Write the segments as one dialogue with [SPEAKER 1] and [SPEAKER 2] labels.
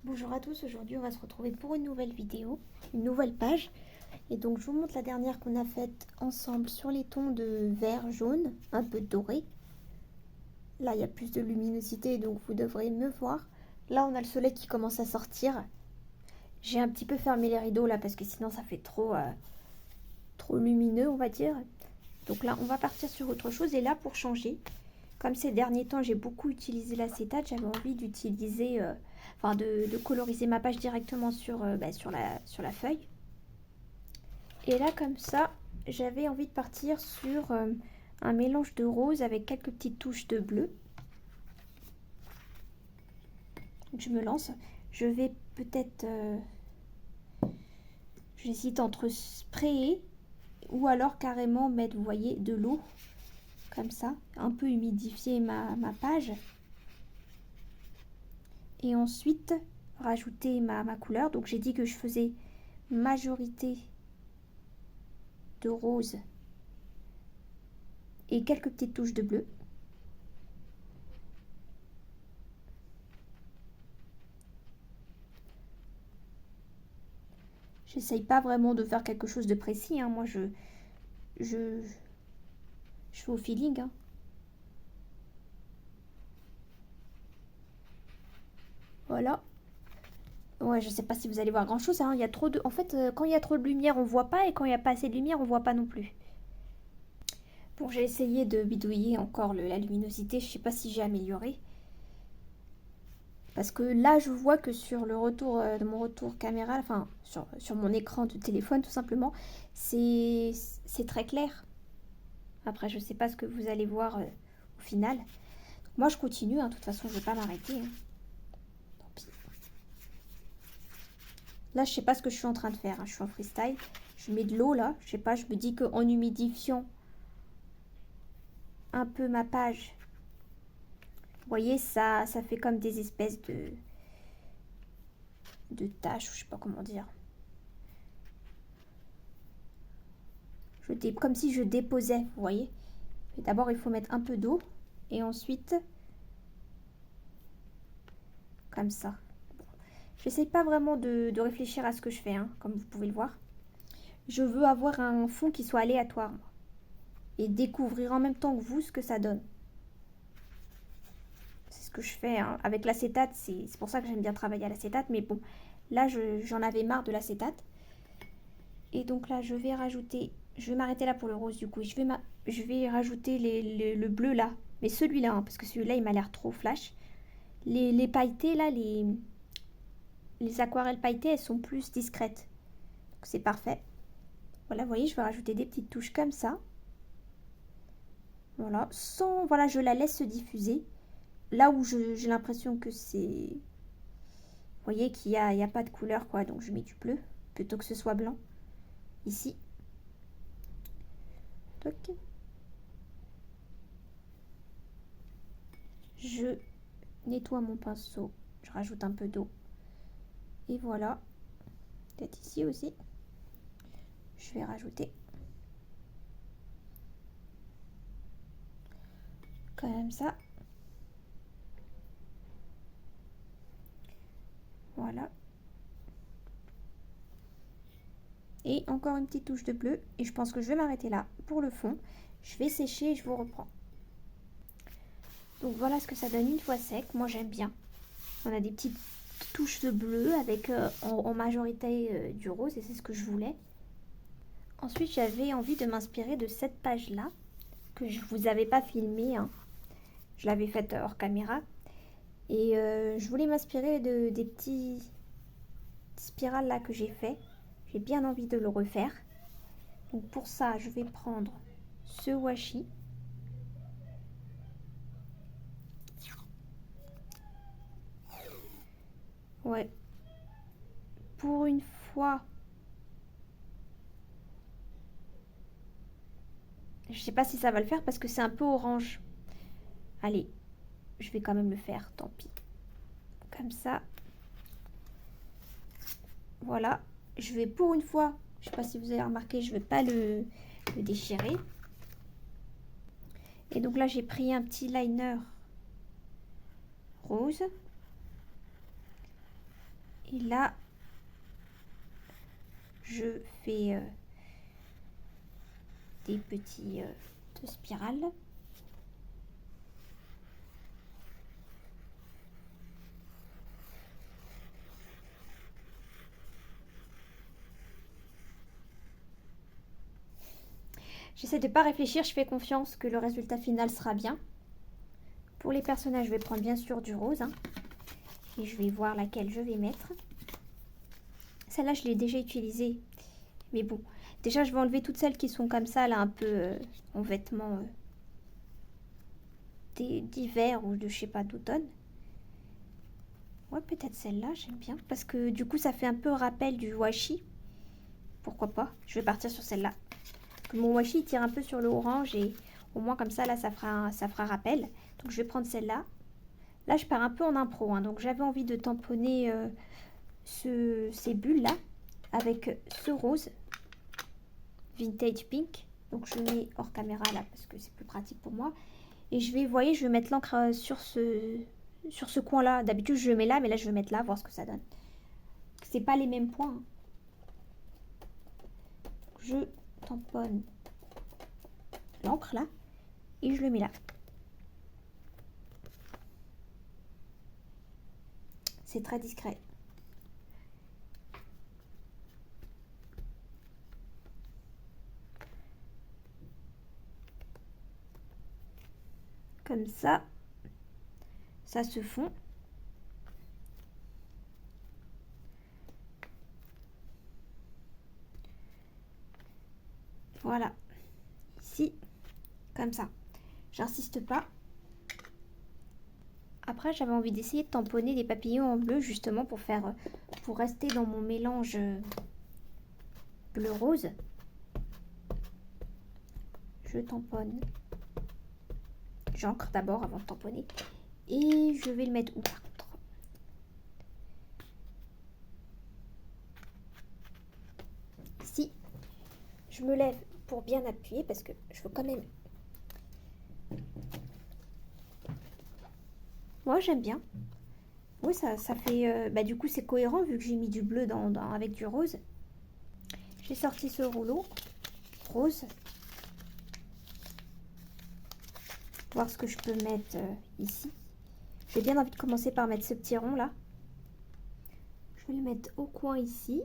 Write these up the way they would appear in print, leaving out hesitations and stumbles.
[SPEAKER 1] Bonjour à tous, aujourd'hui on va se retrouver pour une nouvelle vidéo, une nouvelle page. Et donc je vous montre la dernière qu'on a faite ensemble sur les tons de vert jaune, un peu doré. Là il y a plus de luminosité donc vous devrez me voir. Là on a le soleil qui commence à sortir. J'ai un petit peu fermé les rideaux là parce que sinon ça fait trop lumineux on va dire. Donc là on va partir sur autre chose et là pour changer, comme ces derniers temps j'ai beaucoup utilisé l'acétate, j'avais envie d'utiliser, de coloriser ma page directement sur la feuille. Et là comme ça, j'avais envie de partir sur un mélange de rose avec quelques petites touches de bleu. Donc je me lance. Je vais peut-être... j'hésite entre sprayer ou alors carrément mettre, vous voyez, de l'eau. Comme ça, un peu humidifier ma page. Et ensuite, rajouter ma couleur. Donc j'ai dit que je faisais majorité de rose et quelques petites touches de bleu. J'essaye pas vraiment de faire quelque chose de précis, hein. Moi je fais au feeling, hein. Voilà. Ouais, je sais pas si vous allez voir grand chose, hein. Il y a trop de... En fait, quand il y a trop de lumière, on voit pas, et quand il y a pas assez de lumière, on voit pas non plus. Bon, j'ai essayé de bidouiller encore la luminosité, je sais pas si j'ai amélioré. Parce que là, je vois que sur le retour de mon retour caméra, enfin, sur mon écran de téléphone, tout simplement, c'est très clair. Après, je sais pas ce que vous allez voir au final. Moi, je continue, hein. De toute façon, je vais pas m'arrêter, hein. Tant pis. Là, je sais pas ce que je suis en train de faire, hein. Je suis en freestyle. Je mets de l'eau, là. Je sais pas, je me dis qu'en humidifiant un peu ma page, vous voyez, ça fait comme des espèces de taches, je sais pas comment dire. Comme si je déposais, vous voyez. D'abord, il faut mettre un peu d'eau. Et ensuite, comme ça. J'essaye pas vraiment de réfléchir à ce que je fais, hein, comme vous pouvez le voir. Je veux avoir un fond qui soit aléatoire. Et découvrir en même temps que vous ce que ça donne. C'est ce que je fais, hein. Avec l'acétate, c'est pour ça que j'aime bien travailler à l'acétate. Mais bon, là, j'en avais marre de l'acétate. Et donc là, je vais rajouter... Je vais m'arrêter là pour le rose, du coup. Je vais rajouter le bleu, là. Mais celui-là, hein, parce que celui-là, il m'a l'air trop flash. Les pailletés, là, les aquarelles pailletées, elles sont plus discrètes. Donc c'est parfait. Voilà, vous voyez, je vais rajouter des petites touches comme ça. Voilà, voilà, je la laisse se diffuser. Là où j'ai l'impression que c'est... Vous voyez qu'il y a pas de couleur, quoi. Donc je mets du bleu, plutôt que ce soit blanc. Ici. Toc. Je nettoie mon pinceau. Je rajoute un peu d'eau. Et voilà. Peut-être ici aussi. Je vais rajouter. Comme ça. Voilà. Et encore une petite touche de bleu. Et je pense que je vais m'arrêter là pour le fond. Je vais sécher et je vous reprends. Donc voilà ce que ça donne une fois sec. Moi j'aime bien. On a des petites touches de bleu avec en majorité du rose et c'est ce que je voulais. Ensuite j'avais envie de m'inspirer de cette page là que je vous avais pas filmée, hein. Je l'avais faite hors caméra. Et je voulais m'inspirer des petits spirales là que j'ai fait. J'ai bien envie de le refaire. Donc pour ça, je vais prendre ce washi. Ouais. Pour une fois, je sais pas si ça va le faire parce que c'est un peu orange. Allez, je vais quand même le faire, tant pis. Comme ça. Voilà. Je vais pour une fois, je sais pas si vous avez remarqué, je vais pas le déchirer. Et donc là, j'ai pris un petit liner rose. Et là, je fais des petits spirales. J'essaie de ne pas réfléchir, je fais confiance que le résultat final sera bien. Pour les personnages, je vais prendre bien sûr du rose. Hein, et je vais voir laquelle je vais mettre. Celle-là, je l'ai déjà utilisée. Mais bon, déjà, je vais enlever toutes celles qui sont comme ça, là, un peu en vêtements d'hiver ou de, je sais pas, d'automne. Ouais, peut-être celle-là, j'aime bien. Parce que du coup, ça fait un peu rappel du washi. Pourquoi pas? Je vais partir sur celle-là. Mon washi tire un peu sur le orange et au moins comme ça, là, ça fera rappel. Donc, je vais prendre celle-là. Là, je pars un peu en impro. Hein, donc, j'avais envie de tamponner ces bulles-là avec ce rose vintage pink. Donc, je le mets hors caméra là parce que c'est plus pratique pour moi. Et je vais, vous voyez, je vais mettre l'encre sur ce coin-là. D'habitude, je le mets là, mais là, je vais mettre là, voir ce que ça donne. C'est pas les mêmes points. Hein. Je tamponne l'encre là et je le mets là. C'est très discret. Comme ça, ça se fond. Voilà. Ici, comme ça. J'insiste pas. Après, j'avais envie d'essayer de tamponner des papillons en bleu justement pour rester dans mon mélange bleu-rose. Je tamponne. J'encre d'abord avant de tamponner. Et je vais le mettre où par contre? Ici. Je me lève pour bien appuyer parce que je veux quand même... Moi, j'aime bien. Oui, ça fait... du coup, c'est cohérent vu que j'ai mis du bleu avec du rose. J'ai sorti ce rouleau rose. Voir ce que je peux mettre ici. J'ai bien envie de commencer par mettre ce petit rond là. Je vais le mettre au coin ici.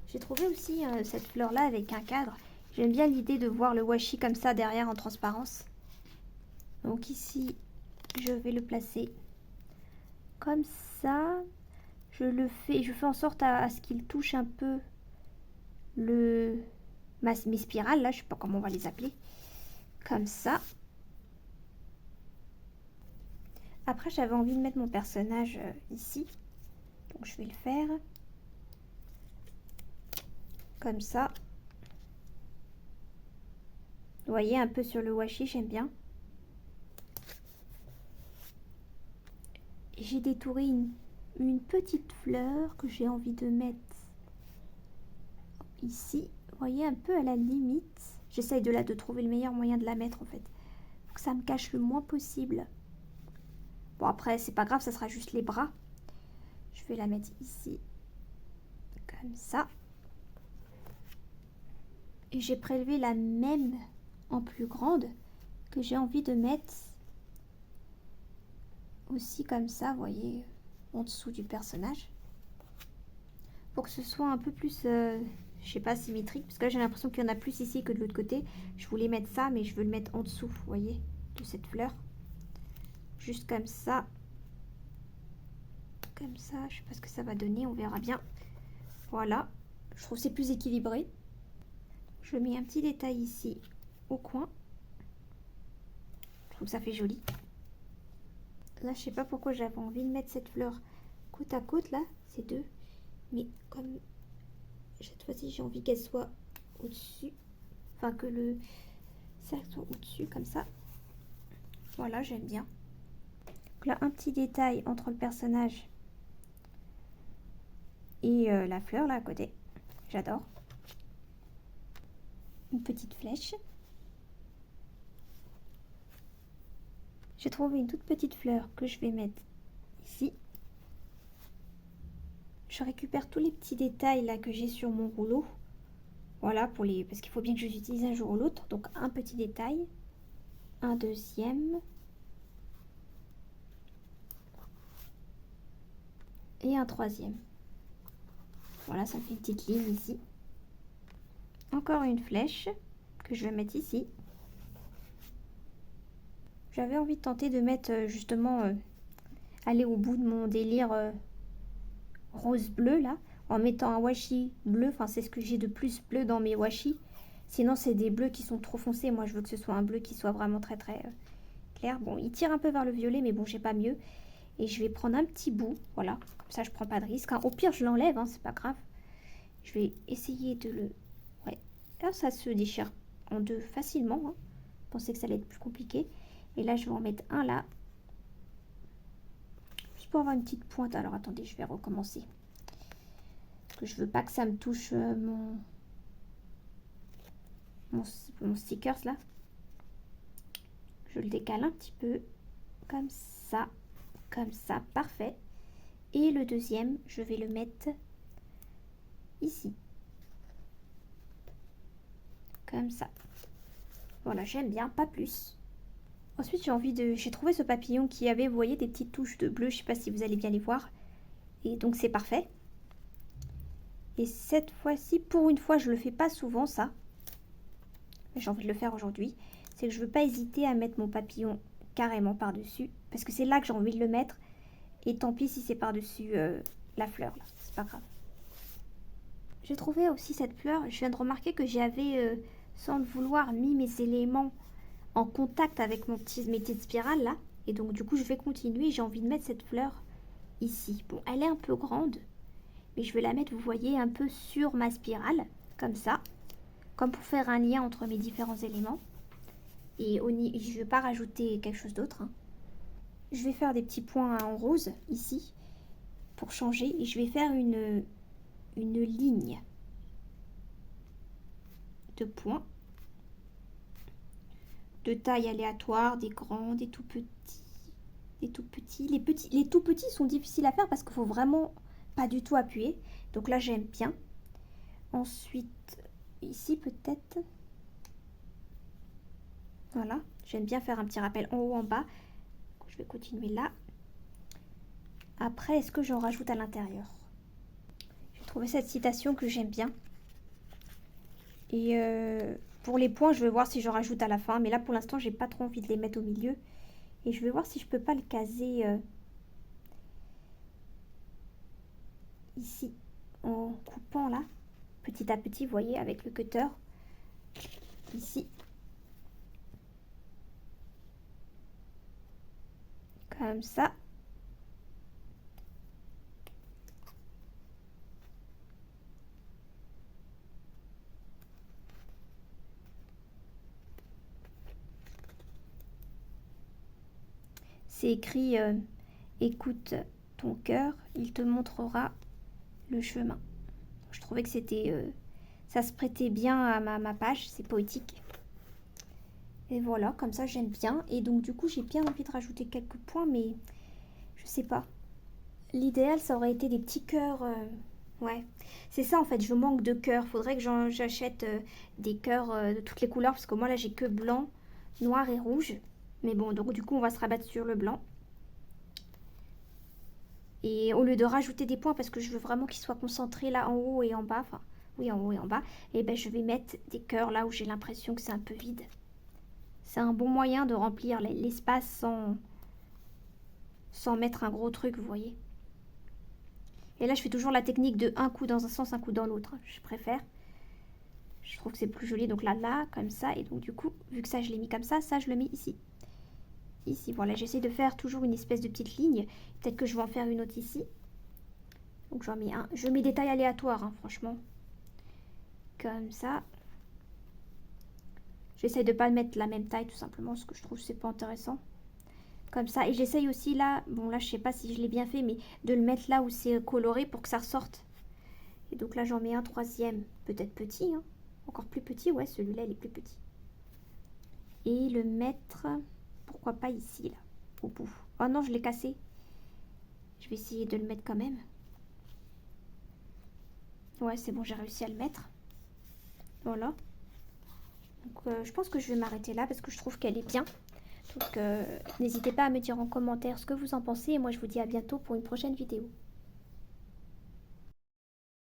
[SPEAKER 1] J'ai trouvé aussi cette fleur là avec un cadre. J'aime bien l'idée de voir le washi comme ça derrière en transparence. Donc ici, je vais le placer comme ça. Je fais en sorte à ce qu'il touche un peu mes spirales là, je sais pas comment on va les appeler. Comme ça. Après, j'avais envie de mettre mon personnage ici. Donc je vais le faire. Comme ça. Vous voyez, un peu sur le washi, j'aime bien. J'ai détouré une petite fleur que j'ai envie de mettre ici. Vous voyez, un peu à la limite. J'essaye de trouver le meilleur moyen de la mettre en fait. Pour que ça me cache le moins possible. Bon, après, c'est pas grave, ça sera juste les bras. Je vais la mettre ici. Comme ça. Et j'ai prélevé la même en plus grande que j'ai envie de mettre aussi comme ça, vous voyez, en dessous du personnage. Pour que ce soit un peu plus, je sais pas, symétrique. Parce que là, j'ai l'impression qu'il y en a plus ici que de l'autre côté. Je voulais mettre ça, mais je veux le mettre en dessous, vous voyez, de cette fleur. Juste comme ça. Comme ça, je sais pas ce que ça va donner, on verra bien. Voilà, je trouve que c'est plus équilibré. Je mets un petit détail ici, au coin. Je trouve que ça fait joli. Là, je sais pas pourquoi j'avais envie de mettre cette fleur côte à côte, là, ces deux. Mais comme cette fois-ci, j'ai envie qu'elle soit au-dessus. Enfin, que le cercle soit au-dessus, comme ça. Voilà, j'aime bien. Donc là, un petit détail entre le personnage et la fleur, là, à côté. J'adore. Une petite flèche. J'ai trouvé une toute petite fleur que je vais mettre ici. Je récupère tous les petits détails là que j'ai sur mon rouleau. Voilà, parce qu'il faut bien que je les utilise un jour ou l'autre. Donc un petit détail, un deuxième et un troisième. Voilà, ça fait une petite ligne ici. Encore une flèche que je vais mettre ici. J'avais envie de tenter de mettre justement, aller au bout de mon délire rose-bleu là, en mettant un washi bleu. Enfin, c'est ce que j'ai de plus bleu dans mes washi. Sinon, c'est des bleus qui sont trop foncés. Moi, je veux que ce soit un bleu qui soit vraiment très très clair. Bon, il tire un peu vers le violet, mais bon, j'ai pas mieux. Et je vais prendre un petit bout, voilà. Comme ça, je prends pas de risque. Hein. Au pire, je l'enlève, hein, c'est pas grave. Je vais essayer de le... Ouais, là, ça se déchire en deux facilement. Hein. Je pensais que ça allait être plus compliqué. Et là, je vais en mettre un là. Juste pour avoir une petite pointe. Alors, attendez, je vais recommencer. Parce que je veux pas que ça me touche mon stickers là. Je le décale un petit peu. Comme ça, parfait. Et le deuxième, je vais le mettre ici. Comme ça. Voilà, j'aime bien, pas plus. Ensuite, j'ai trouvé ce papillon qui avait, vous voyez, des petites touches de bleu. Je sais pas si vous allez bien les voir. Et donc, c'est parfait. Et cette fois-ci, pour une fois, je le fais pas souvent, ça. Mais j'ai envie de le faire aujourd'hui. C'est que je veux pas hésiter à mettre mon papillon carrément par-dessus. Parce que c'est là que j'ai envie de le mettre. Et tant pis si c'est par-dessus la fleur, là. C'est pas grave. J'ai trouvé aussi cette fleur. Je viens de remarquer que j'avais, sans le vouloir, mis mes éléments en contact avec mes petites spirales là. Et donc du coup je vais continuer. J'ai envie de mettre cette fleur ici. Bon, elle est un peu grande, mais je vais la mettre, vous voyez, un peu sur ma spirale, comme ça, comme pour faire un lien entre mes différents éléments. Et je ne vais pas rajouter quelque chose d'autre. Hein. Je vais faire des petits points en rose ici pour changer. Et je vais faire une ligne de points de taille aléatoire, des grands, des tout petits, des tout petits. Les tout petits sont difficiles à faire parce qu'il faut vraiment pas du tout appuyer. Donc là, j'aime bien. Ensuite, ici peut-être. Voilà, j'aime bien faire un petit rappel en haut, en bas. Je vais continuer là. Après, est-ce que j'en rajoute à l'intérieur? J'ai trouvé cette citation que j'aime bien. Et pour les points, je vais voir si j'en rajoute à la fin. Mais là, pour l'instant, j'ai pas trop envie de les mettre au milieu. Et je vais voir si je peux pas le caser ici, en coupant là, petit à petit, vous voyez, avec le cutter. Ici. Comme ça. C'est écrit écoute ton cœur, il te montrera le chemin. Je trouvais que c'était ça se prêtait bien à ma page, c'est poétique. Et voilà, comme ça j'aime bien. Et donc du coup j'ai bien envie de rajouter quelques points, mais je sais pas. L'idéal ça aurait été des petits cœurs. Ouais, c'est ça en fait, je manque de cœurs. Faudrait que j'achète des cœurs de toutes les couleurs, parce que moi là j'ai que blanc, noir et rouge. Mais bon, donc du coup, on va se rabattre sur le blanc. Et au lieu de rajouter des points, parce que je veux vraiment qu'ils soient concentrés là en haut et en bas, enfin, oui, en haut et en bas, et ben je vais mettre des cœurs là où j'ai l'impression que c'est un peu vide. C'est un bon moyen de remplir l'espace sans mettre un gros truc, vous voyez. Et là, je fais toujours la technique de un coup dans un sens, un coup dans l'autre. Je préfère. Je trouve que c'est plus joli. Donc là, comme ça. Et donc du coup, vu que ça, je l'ai mis comme ça je le mets ici. Ici, voilà, j'essaie de faire toujours une espèce de petite ligne. Peut-être que je vais en faire une autre ici. Donc j'en mets un. Je mets des tailles aléatoires, hein, franchement. Comme ça. J'essaie de ne pas mettre la même taille, tout simplement, parce que je trouve que c'est pas intéressant. Comme ça. Et j'essaye aussi là, bon là je sais pas si je l'ai bien fait, mais de le mettre là où c'est coloré pour que ça ressorte. Et donc là j'en mets un troisième, peut-être petit, hein. Encore plus petit, ouais, celui-là il est plus petit. Et le mettre, pourquoi pas ici là. Poupou. Oh non, je l'ai cassé. Je vais essayer de le mettre quand même. Ouais, c'est bon, j'ai réussi à le mettre. Voilà. Donc, je pense que je vais m'arrêter là parce que je trouve qu'elle est bien. Donc, n'hésitez pas à me dire en commentaire ce que vous en pensez. Et moi, je vous dis à bientôt pour une prochaine vidéo.